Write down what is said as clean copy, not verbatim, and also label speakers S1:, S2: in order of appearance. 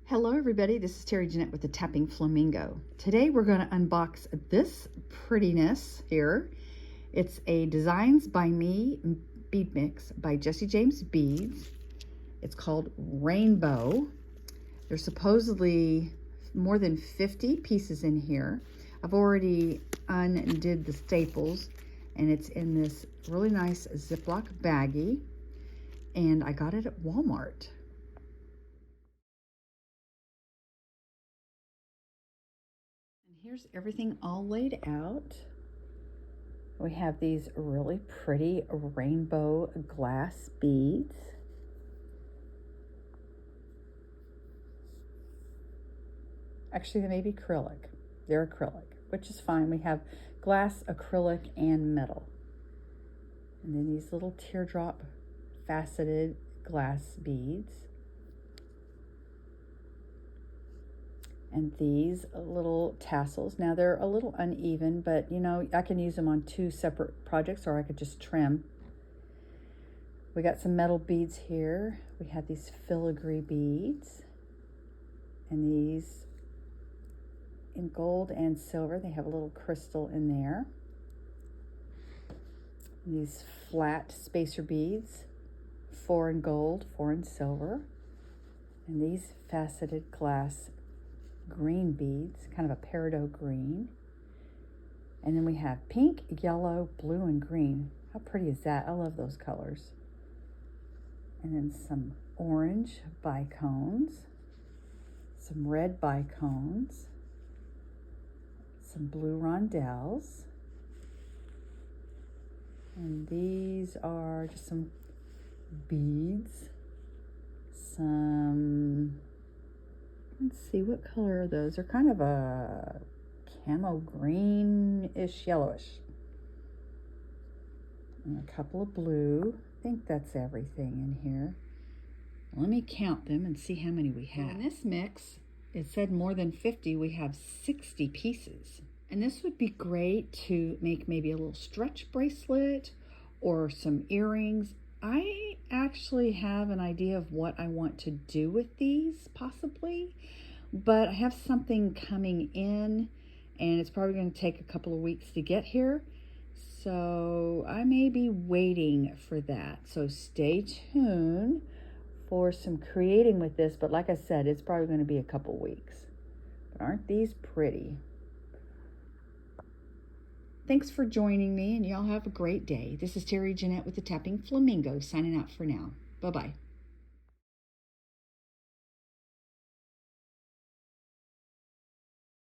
S1: Hello everybody, this is Terry Jeanette with the Tapping Flamingo. Today we're going to unbox this prettiness here. It's a Designs by Me Bead Mix by Jesse James Beads. It's called Rainbow. There's supposedly more than 50 pieces in here. I've already undid the staples and it's in this really nice Ziploc baggie, and I got it at Walmart. Here's everything all laid out. We have these really pretty rainbow glass beads. Actually, they may be acrylic. They're acrylic, which is fine. We have glass, acrylic, and metal. And then these little teardrop faceted glass beads. And these little tassels. Now they're a little uneven, but you know, I can use them on two separate projects, or I could just trim. We got some metal beads here. We have these filigree beads, and these in gold and silver. They have a little crystal in there. And these flat spacer beads, 4 in gold, 4 in silver. And these faceted glass green beads, kind of a peridot green. And then we have pink, yellow, blue, and green. How pretty is that? I love those colors. And then some orange bicones, some red bicones, some blue rondelles, and these are just some beads. Let's see, what color are those? They're kind of a camo greenish, yellowish. And a couple of blue. I think that's everything in here. Let me count them and see how many we have. In this mix, it said more than 50. We have 60 pieces. And this would be great to make maybe a little stretch bracelet or some earrings. I actually have an idea of what I want to do with these, possibly, but I have something coming in and it's probably going to take a couple of weeks to get here, so I may be waiting for that. So stay tuned for some creating with this, but like I said, it's probably going to be a couple weeks. But aren't these pretty? Thanks for joining me, and y'all have a great day. This is Terry Jeanette with the Tapping Flamingo, signing out for now. Bye-bye.